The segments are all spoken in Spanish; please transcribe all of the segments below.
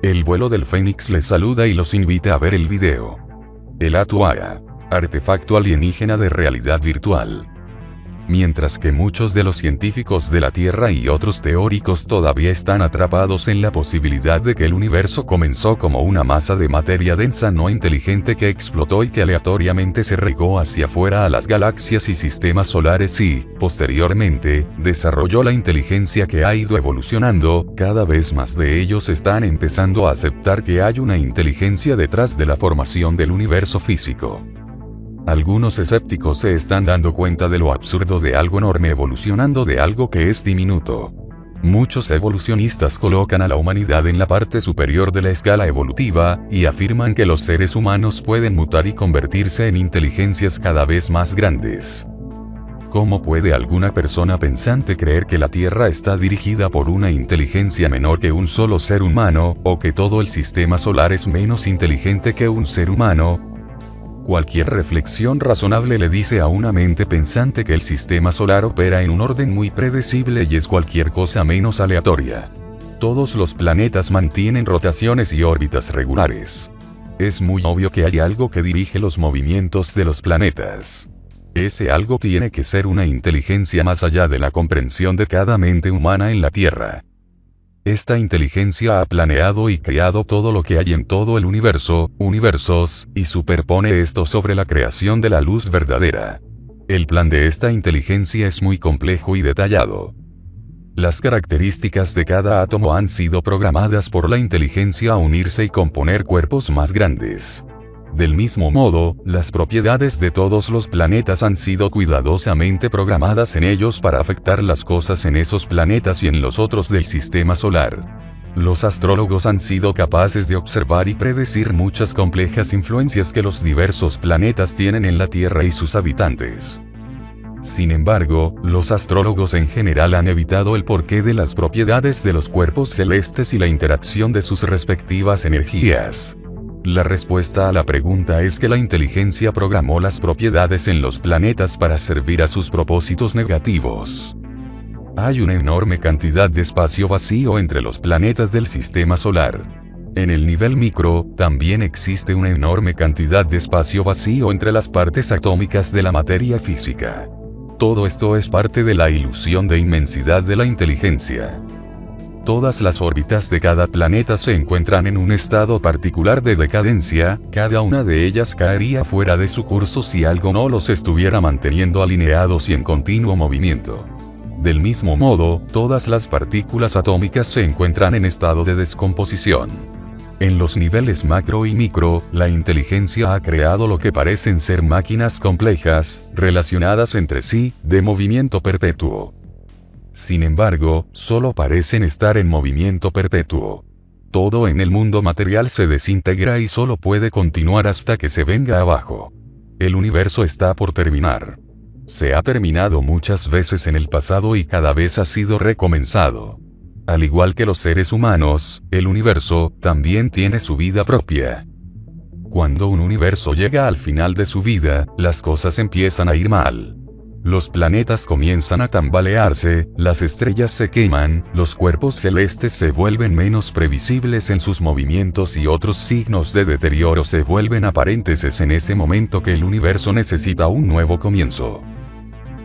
El vuelo del Fénix les saluda y los invita a ver el video. El Atuaya. Artefacto alienígena de realidad virtual. Mientras que muchos de los científicos de la Tierra y otros teóricos todavía están atrapados en la posibilidad de que el universo comenzó como una masa de materia densa no inteligente que explotó y que aleatoriamente se regó hacia afuera a las galaxias y sistemas solares y, posteriormente, desarrolló la inteligencia que ha ido evolucionando, cada vez más de ellos están empezando a aceptar que hay una inteligencia detrás de la formación del universo físico. Algunos escépticos se están dando cuenta de lo absurdo de algo enorme evolucionando de algo que es diminuto. Muchos evolucionistas colocan a la humanidad en la parte superior de la escala evolutiva, y afirman que los seres humanos pueden mutar y convertirse en inteligencias cada vez más grandes. ¿Cómo puede alguna persona pensante creer que la Tierra está dirigida por una inteligencia menor que un solo ser humano, o que todo el sistema solar es menos inteligente que un ser humano? Cualquier reflexión razonable le dice a una mente pensante que el sistema solar opera en un orden muy predecible y es cualquier cosa menos aleatoria. Todos los planetas mantienen rotaciones y órbitas regulares. Es muy obvio que hay algo que dirige los movimientos de los planetas. Ese algo tiene que ser una inteligencia más allá de la comprensión de cada mente humana en la Tierra. Esta inteligencia ha planeado y creado todo lo que hay en todo el universo, universos, y superpone esto sobre la creación de la luz verdadera. El plan de esta inteligencia es muy complejo y detallado. Las características de cada átomo han sido programadas por la inteligencia a unirse y componer cuerpos más grandes. Del mismo modo, las propiedades de todos los planetas han sido cuidadosamente programadas en ellos para afectar las cosas en esos planetas y en los otros del sistema solar. Los astrólogos han sido capaces de observar y predecir muchas complejas influencias que los diversos planetas tienen en la Tierra y sus habitantes. Sin embargo, los astrólogos en general han evitado el porqué de las propiedades de los cuerpos celestes y la interacción de sus respectivas energías. La respuesta a la pregunta es que la inteligencia programó las propiedades en los planetas para servir a sus propósitos negativos. Hay una enorme cantidad de espacio vacío entre los planetas del sistema solar. En el nivel micro, también existe una enorme cantidad de espacio vacío entre las partes atómicas de la materia física. Todo esto es parte de la ilusión de inmensidad de la inteligencia. Todas las órbitas de cada planeta se encuentran en un estado particular de decadencia, cada una de ellas caería fuera de su curso si algo no los estuviera manteniendo alineados y en continuo movimiento. Del mismo modo, todas las partículas atómicas se encuentran en estado de descomposición. En los niveles macro y micro, la inteligencia ha creado lo que parecen ser máquinas complejas, relacionadas entre sí, de movimiento perpetuo. Sin embargo, solo parecen estar en movimiento perpetuo. Todo en el mundo material se desintegra y solo puede continuar hasta que se venga abajo. El universo está por terminar. Se ha terminado muchas veces en el pasado y cada vez ha sido recomenzado. Al igual que los seres humanos, el universo también tiene su vida propia. Cuando un universo llega al final de su vida, las cosas empiezan a ir mal. Los planetas comienzan a tambalearse, las estrellas se queman, los cuerpos celestes se vuelven menos previsibles en sus movimientos y otros signos de deterioro se vuelven aparentes. Es en ese momento que el universo necesita un nuevo comienzo.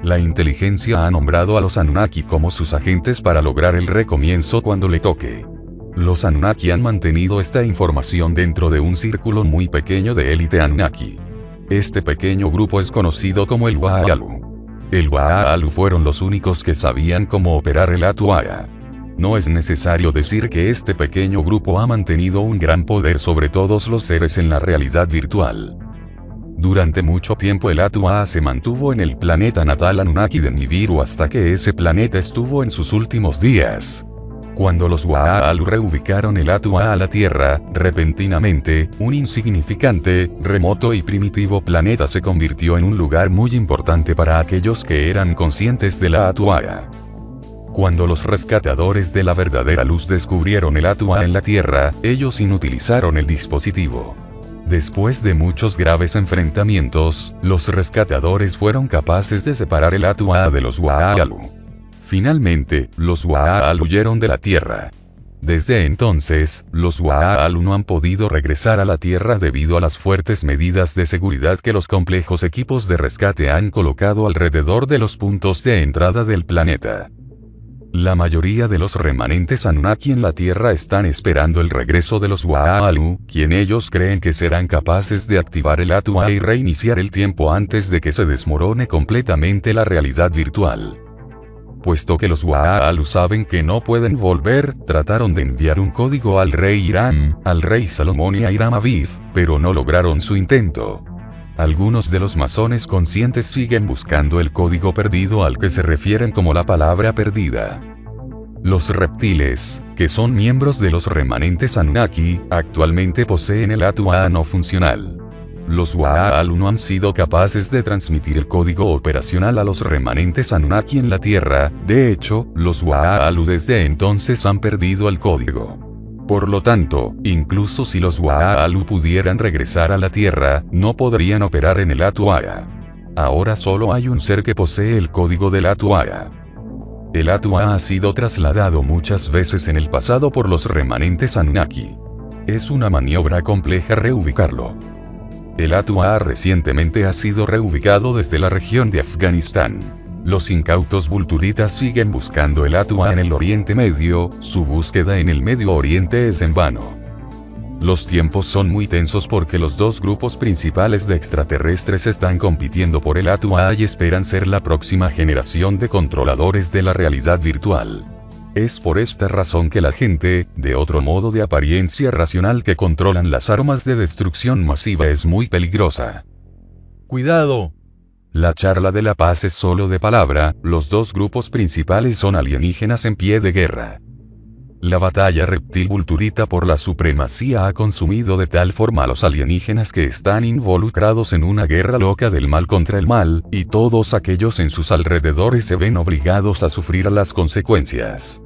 La inteligencia ha nombrado a los Anunnaki como sus agentes para lograr el recomienzo cuando le toque. Los Anunnaki han mantenido esta información dentro de un círculo muy pequeño de élite Anunnaki. Este pequeño grupo es conocido como el Wa'alu. El Wa'alu fueron los únicos que sabían cómo operar el Atuaya. No es necesario decir que este pequeño grupo ha mantenido un gran poder sobre todos los seres en la realidad virtual. Durante mucho tiempo el Atuaya se mantuvo en el planeta natal Anunnaki de Nibiru hasta que ese planeta estuvo en sus últimos días. Cuando los Wa'alu reubicaron el Atuaya a la Tierra, repentinamente, un insignificante, remoto y primitivo planeta se convirtió en un lugar muy importante para aquellos que eran conscientes de la Atuaya. Cuando los rescatadores de la verdadera luz descubrieron el Atua en la Tierra, ellos inutilizaron el dispositivo. Después de muchos graves enfrentamientos, los rescatadores fueron capaces de separar el Atua de los Wa'alu. Finalmente, los Wa'alu huyeron de la Tierra. Desde entonces, los Wa'alu no han podido regresar a la Tierra debido a las fuertes medidas de seguridad que los complejos equipos de rescate han colocado alrededor de los puntos de entrada del planeta. La mayoría de los remanentes Anunnaki en la Tierra están esperando el regreso de los Wa'alu, quien ellos creen que serán capaces de activar el Atua y reiniciar el tiempo antes de que se desmorone completamente la realidad virtual. Puesto que los Wa'alu saben que no pueden volver, trataron de enviar un código al rey Hiram, al rey Salomón y a Hiram Abiff, pero no lograron su intento. Algunos de los masones conscientes siguen buscando el código perdido al que se refieren como la palabra perdida. Los reptiles, que son miembros de los remanentes Anunnaki, actualmente poseen el Atua no funcional. Los Wa'alu no han sido capaces de transmitir el código operacional a los remanentes Anunnaki en la Tierra, de hecho, los Wa'alu desde entonces han perdido el código. Por lo tanto, incluso si los Wa'alu pudieran regresar a la Tierra, no podrían operar en el Atua. Ahora solo hay un ser que posee el código del Atua. El Atua ha sido trasladado muchas veces en el pasado por los remanentes Anunnaki. Es una maniobra compleja reubicarlo. El Atua recientemente ha sido reubicado desde la región de Afganistán. Los incautos vulturitas siguen buscando el Atua en el Oriente Medio, su búsqueda en el Medio Oriente es en vano. Los tiempos son muy tensos porque los dos grupos principales de extraterrestres están compitiendo por el Atua y esperan ser la próxima generación de controladores de la realidad virtual. Es por esta razón que la gente, de otro modo de apariencia racional que controlan las armas de destrucción masiva es muy peligrosa. ¡Cuidado! La charla de la paz es solo de palabra, los dos grupos principales son alienígenas en pie de guerra. La batalla reptil-vulturita por la supremacía ha consumido de tal forma a los alienígenas que están involucrados en una guerra loca del mal contra el mal, y todos aquellos en sus alrededores se ven obligados a sufrir las consecuencias.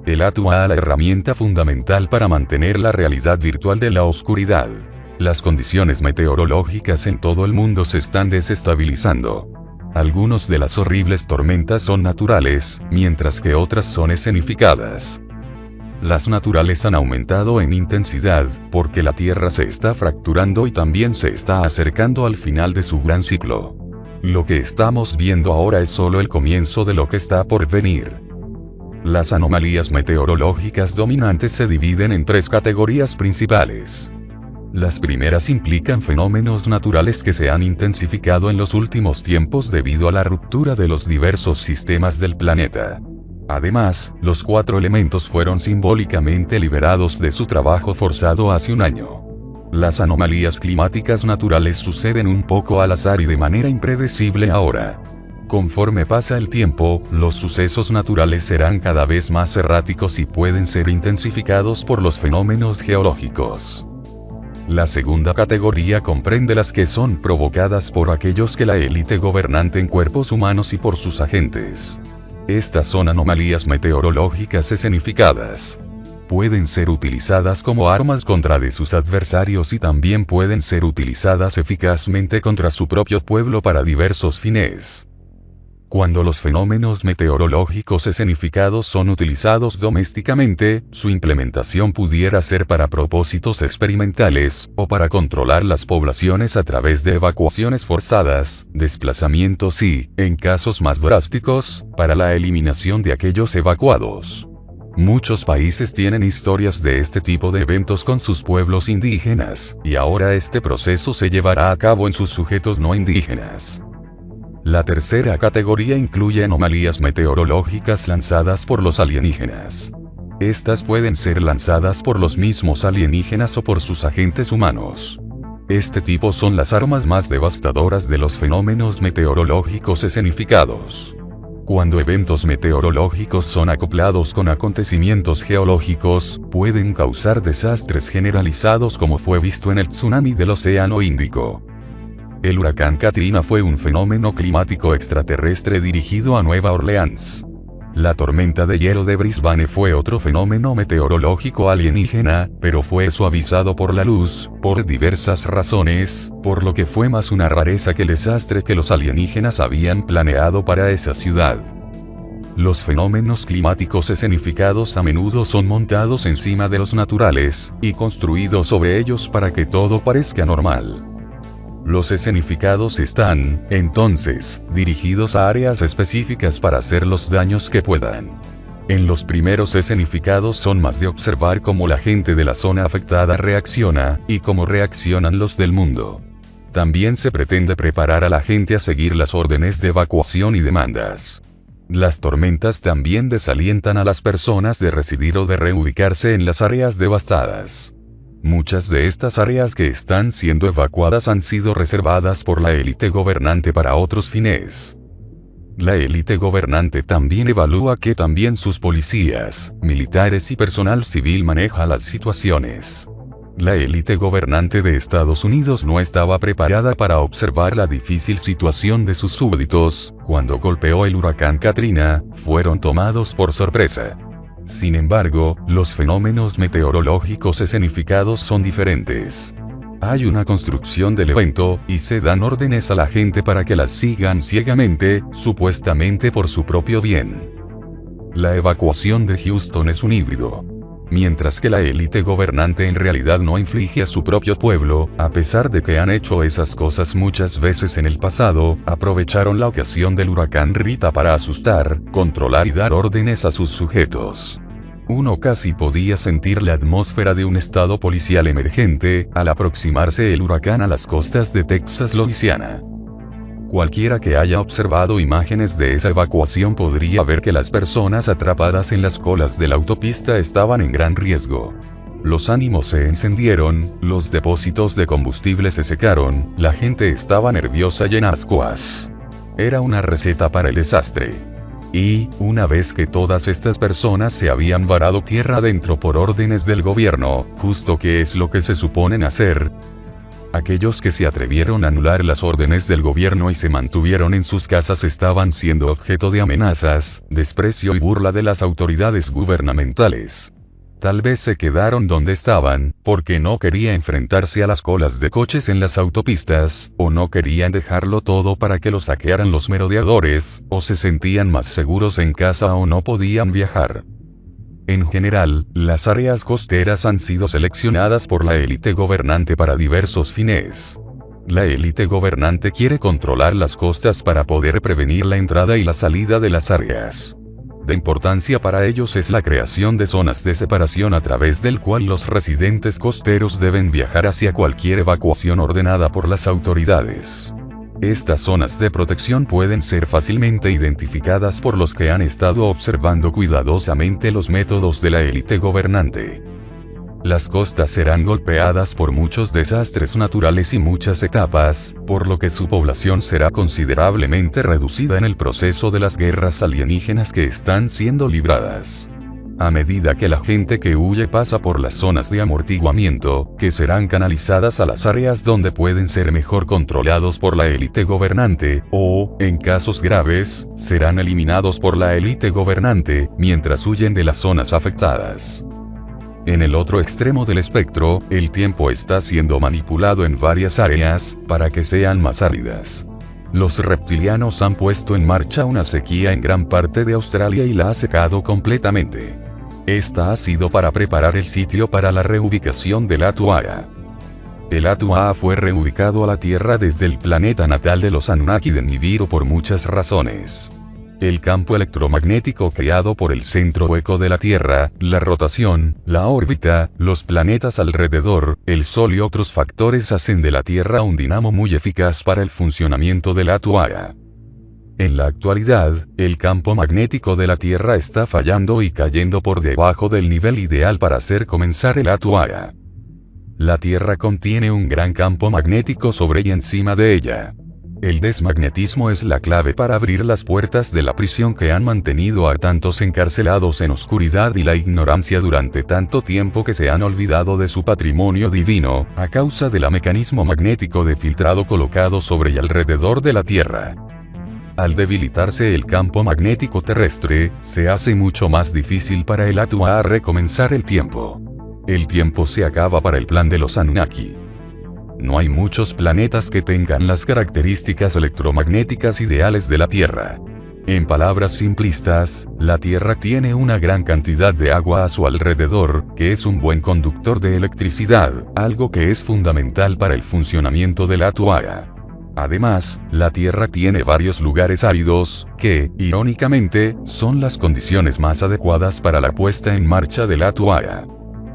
El Atua, la herramienta fundamental para mantener la realidad virtual de la oscuridad. Las condiciones meteorológicas en todo el mundo se están desestabilizando. Algunas de las horribles tormentas son naturales, mientras que otras son escenificadas. Las naturales han aumentado en intensidad, porque la Tierra se está fracturando y también se está acercando al final de su gran ciclo. Lo que estamos viendo ahora es solo el comienzo de lo que está por venir. Las anomalías meteorológicas dominantes se dividen en tres categorías principales. Las primeras implican fenómenos naturales que se han intensificado en los últimos tiempos debido a la ruptura de los diversos sistemas del planeta. Además, los 4 elementos fueron simbólicamente liberados de su trabajo forzado hace un año. Las anomalías climáticas naturales suceden un poco al azar y de manera impredecible ahora. Conforme pasa el tiempo, los sucesos naturales serán cada vez más erráticos y pueden ser intensificados por los fenómenos geológicos. La segunda categoría comprende las que son provocadas por aquellos que la élite gobernante en cuerpos humanos y por sus agentes. Estas son anomalías meteorológicas escenificadas. Pueden ser utilizadas como armas contra de sus adversarios y también pueden ser utilizadas eficazmente contra su propio pueblo para diversos fines. Cuando los fenómenos meteorológicos escenificados son utilizados domésticamente, su implementación pudiera ser para propósitos experimentales, o para controlar las poblaciones a través de evacuaciones forzadas, desplazamientos y, en casos más drásticos, para la eliminación de aquellos evacuados. Muchos países tienen historias de este tipo de eventos con sus pueblos indígenas, y ahora este proceso se llevará a cabo en sus sujetos no indígenas. La tercera categoría incluye anomalías meteorológicas lanzadas por los alienígenas. Estas pueden ser lanzadas por los mismos alienígenas o por sus agentes humanos. Este tipo son las armas más devastadoras de los fenómenos meteorológicos escenificados. Cuando eventos meteorológicos son acoplados con acontecimientos geológicos, pueden causar desastres generalizados como fue visto en el tsunami del Océano Índico. El huracán Katrina fue un fenómeno climático extraterrestre dirigido a Nueva Orleans. La tormenta de hielo de Brisbane fue otro fenómeno meteorológico alienígena, pero fue suavizado por la luz, por diversas razones, por lo que fue más una rareza que el desastre que los alienígenas habían planeado para esa ciudad. Los fenómenos climáticos escenificados a menudo son montados encima de los naturales, y construidos sobre ellos para que todo parezca normal. Los escenificados están, entonces, dirigidos a áreas específicas para hacer los daños que puedan. En los primeros escenificados son más de observar cómo la gente de la zona afectada reacciona, y cómo reaccionan los del mundo. También se pretende preparar a la gente a seguir las órdenes de evacuación y demandas. Las tormentas también desalientan a las personas de residir o de reubicarse en las áreas devastadas. Muchas de estas áreas que están siendo evacuadas han sido reservadas por la élite gobernante para otros fines. La élite gobernante también evalúa que también sus policías, militares y personal civil maneja las situaciones. La élite gobernante de Estados Unidos no estaba preparada para observar la difícil situación de sus súbditos. Cuando golpeó el huracán Katrina, fueron tomados por sorpresa. Sin embargo, los fenómenos meteorológicos escenificados son diferentes. Hay una construcción del evento, y se dan órdenes a la gente para que las sigan ciegamente, supuestamente por su propio bien. La evacuación de Houston es un híbrido. Mientras que la élite gobernante en realidad no inflige a su propio pueblo, a pesar de que han hecho esas cosas muchas veces en el pasado, aprovecharon la ocasión del huracán Rita para asustar, controlar y dar órdenes a sus sujetos. Uno casi podía sentir la atmósfera de un estado policial emergente, al aproximarse el huracán a las costas de Texas-Louisiana. Cualquiera que haya observado imágenes de esa evacuación podría ver que las personas atrapadas en las colas de la autopista estaban en gran riesgo. Los ánimos se encendieron, los depósitos de combustible se secaron, la gente estaba nerviosa y en ascuas. Era una receta para el desastre. Y, una vez que todas estas personas se habían varado tierra adentro por órdenes del gobierno, justo que es lo que se suponen hacer, aquellos que se atrevieron a anular las órdenes del gobierno y se mantuvieron en sus casas estaban siendo objeto de amenazas, desprecio y burla de las autoridades gubernamentales. Tal vez se quedaron donde estaban, porque no querían enfrentarse a las colas de coches en las autopistas, o no querían dejarlo todo para que los saquearan los merodeadores, o se sentían más seguros en casa o no podían viajar. En general, las áreas costeras han sido seleccionadas por la élite gobernante para diversos fines. La élite gobernante quiere controlar las costas para poder prevenir la entrada y la salida de las áreas. De importancia para ellos es la creación de zonas de separación a través del cual los residentes costeros deben viajar hacia cualquier evacuación ordenada por las autoridades. Estas zonas de protección pueden ser fácilmente identificadas por los que han estado observando cuidadosamente los métodos de la élite gobernante. Las costas serán golpeadas por muchos desastres naturales y muchas etapas, por lo que su población será considerablemente reducida en el proceso de las guerras alienígenas que están siendo libradas. A medida que la gente que huye pasa por las zonas de amortiguamiento, que serán canalizadas a las áreas donde pueden ser mejor controlados por la élite gobernante, o, en casos graves, serán eliminados por la élite gobernante, mientras huyen de las zonas afectadas. En el otro extremo del espectro, el tiempo está siendo manipulado en varias áreas, para que sean más áridas. Los reptilianos han puesto en marcha una sequía en gran parte de Australia y la ha secado completamente. Esta ha sido para preparar el sitio para la reubicación del Atuaa. El Atuaa fue reubicado a la Tierra desde el planeta natal de los Anunnaki de Nibiru por muchas razones. El campo electromagnético creado por el centro hueco de la Tierra, la rotación, la órbita, los planetas alrededor, el Sol y otros factores hacen de la Tierra un dinamo muy eficaz para el funcionamiento del Atuaa. En la actualidad, el campo magnético de la Tierra está fallando y cayendo por debajo del nivel ideal para hacer comenzar el Atuaa. La Tierra contiene un gran campo magnético sobre y encima de ella. El desmagnetismo es la clave para abrir las puertas de la prisión que han mantenido a tantos encarcelados en oscuridad y la ignorancia durante tanto tiempo que se han olvidado de su patrimonio divino, a causa del mecanismo magnético de filtrado colocado sobre y alrededor de la Tierra. Al debilitarse el campo magnético terrestre, se hace mucho más difícil para el Atua recomenzar el tiempo. El tiempo se acaba para el plan de los Anunnaki. No hay muchos planetas que tengan las características electromagnéticas ideales de la Tierra. En palabras simplistas, la Tierra tiene una gran cantidad de agua a su alrededor, que es un buen conductor de electricidad, algo que es fundamental para el funcionamiento del Atua. Además, la Tierra tiene varios lugares áridos, que, irónicamente, son las condiciones más adecuadas para la puesta en marcha del Atua.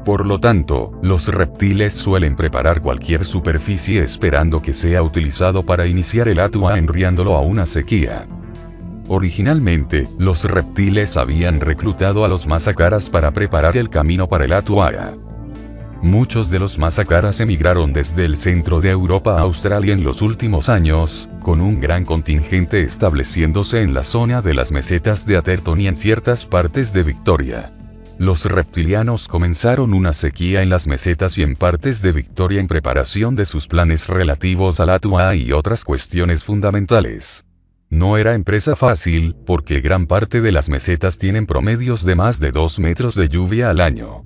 Por lo tanto, los reptiles suelen preparar cualquier superficie esperando que sea utilizado para iniciar el Atua enviándolo a una sequía. Originalmente, los reptiles habían reclutado a los Masacaras para preparar el camino para el Atua. Muchos de los Masacaras emigraron desde el centro de Europa a Australia en los últimos años, con un gran contingente estableciéndose en la zona de las mesetas de Atherton y en ciertas partes de Victoria. Los reptilianos comenzaron una sequía en las mesetas y en partes de Victoria en preparación de sus planes relativos al Atua y otras cuestiones fundamentales. No era empresa fácil, porque gran parte de las mesetas tienen promedios de más de 2 metros de lluvia al año.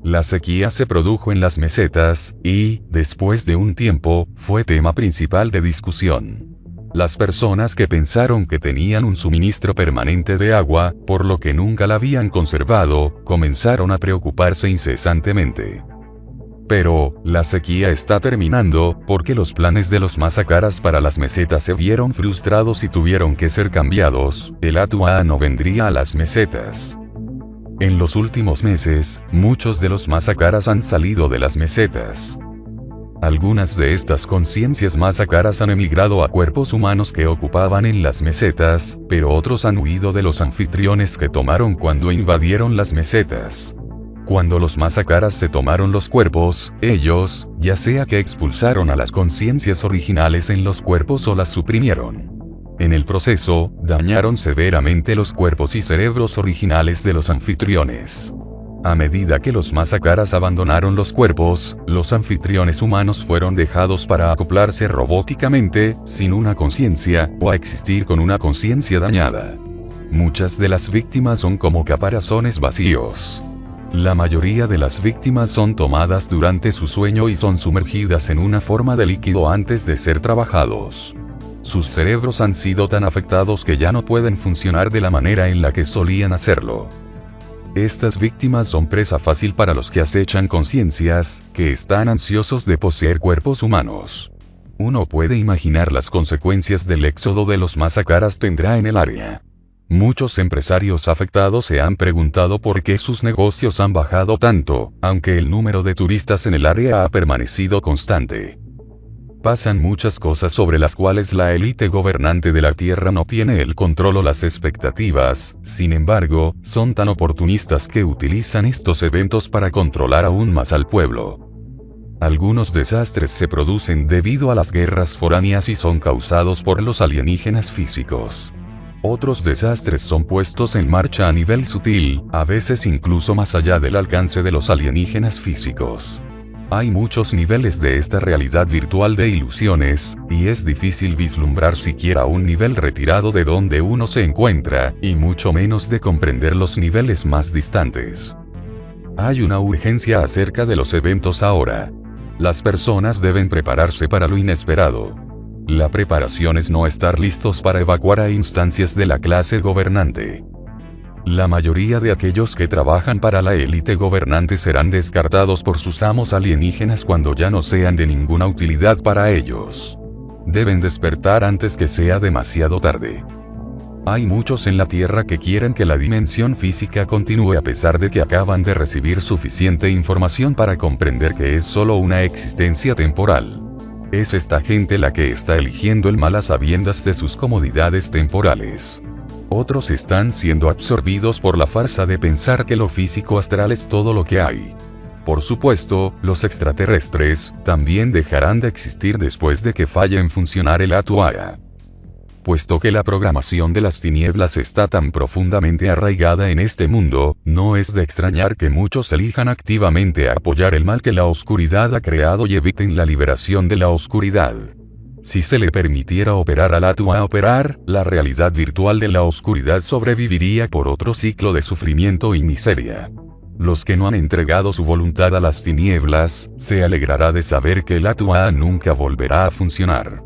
La sequía se produjo en las mesetas, y, después de un tiempo, fue tema principal de discusión. Las personas que pensaron que tenían un suministro permanente de agua, por lo que nunca la habían conservado, comenzaron a preocuparse incesantemente. Pero, la sequía está terminando, porque los planes de los Masacaras para las mesetas se vieron frustrados y tuvieron que ser cambiados. El Atua no vendría a las mesetas. En los últimos meses, muchos de los Masacaras han salido de las mesetas. Algunas de estas conciencias Masacaras han emigrado a cuerpos humanos que ocupaban en las mesetas, pero otros han huido de los anfitriones que tomaron cuando invadieron las mesetas. Cuando los Masacaras se tomaron los cuerpos, ellos, ya sea que expulsaron a las conciencias originales en los cuerpos o las suprimieron. En el proceso, dañaron severamente los cuerpos y cerebros originales de los anfitriones. A medida que los Masacaras abandonaron los cuerpos, los anfitriones humanos fueron dejados para acoplarse robóticamente, sin una conciencia, o a existir con una conciencia dañada. Muchas de las víctimas son como caparazones vacíos. La mayoría de las víctimas son tomadas durante su sueño y son sumergidas en una forma de líquido antes de ser trabajados. Sus cerebros han sido tan afectados que ya no pueden funcionar de la manera en la que solían hacerlo. Estas víctimas son presa fácil para los que acechan conciencias, que están ansiosos de poseer cuerpos humanos. Uno puede imaginar las consecuencias del éxodo de los Masacaras tendrá en el área. Muchos empresarios afectados se han preguntado por qué sus negocios han bajado tanto, aunque el número de turistas en el área ha permanecido constante. Pasan muchas cosas sobre las cuales la élite gobernante de la Tierra no tiene el control o las expectativas, sin embargo, son tan oportunistas que utilizan estos eventos para controlar aún más al pueblo. Algunos desastres se producen debido a las guerras foráneas y son causados por los alienígenas físicos. Otros desastres son puestos en marcha a nivel sutil, a veces incluso más allá del alcance de los alienígenas físicos. Hay muchos niveles de esta realidad virtual de ilusiones, y es difícil vislumbrar siquiera un nivel retirado de donde uno se encuentra, y mucho menos de comprender los niveles más distantes. Hay una urgencia acerca de los eventos ahora. Las personas deben prepararse para lo inesperado. La preparación es no estar listos para evacuar a instancias de la clase gobernante. La mayoría de aquellos que trabajan para la élite gobernante serán descartados por sus amos alienígenas cuando ya no sean de ninguna utilidad para ellos. Deben despertar antes que sea demasiado tarde. Hay muchos en la Tierra que quieren que la dimensión física continúe a pesar de que acaban de recibir suficiente información para comprender que es solo una existencia temporal. Es esta gente la que está eligiendo el mal a sabiendas de sus comodidades temporales. Otros están siendo absorbidos por la farsa de pensar que lo físico astral es todo lo que hay. Por supuesto, los extraterrestres también dejarán de existir después de que falle en funcionar el Atua. Puesto que la programación de las tinieblas está tan profundamente arraigada en este mundo, no es de extrañar que muchos elijan activamente apoyar el mal que la oscuridad ha creado y eviten la liberación de la oscuridad. Si se le permitiera operar al Atua operar, la realidad virtual de la oscuridad sobreviviría por otro ciclo de sufrimiento y miseria. Los que no han entregado su voluntad a las tinieblas, se alegrará de saber que el Atua nunca volverá a funcionar.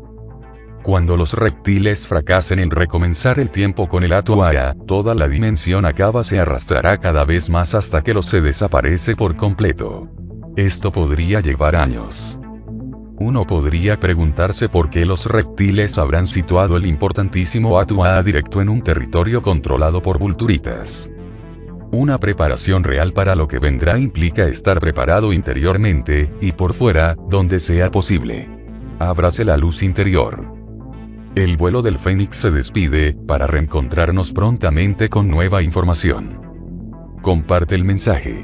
Cuando los reptiles fracasen en recomenzar el tiempo con el Atua, toda la dimensión acaba se arrastrará cada vez más hasta que se desaparece por completo. Esto podría llevar años. Uno podría preguntarse por qué los reptiles habrán situado el importantísimo Atua directo en un territorio controlado por vulturitas. Una preparación real para lo que vendrá implica estar preparado interiormente, y por fuera, donde sea posible. Ábrase la luz interior. El vuelo del Fénix se despide, para reencontrarnos prontamente con nueva información. Comparte el mensaje.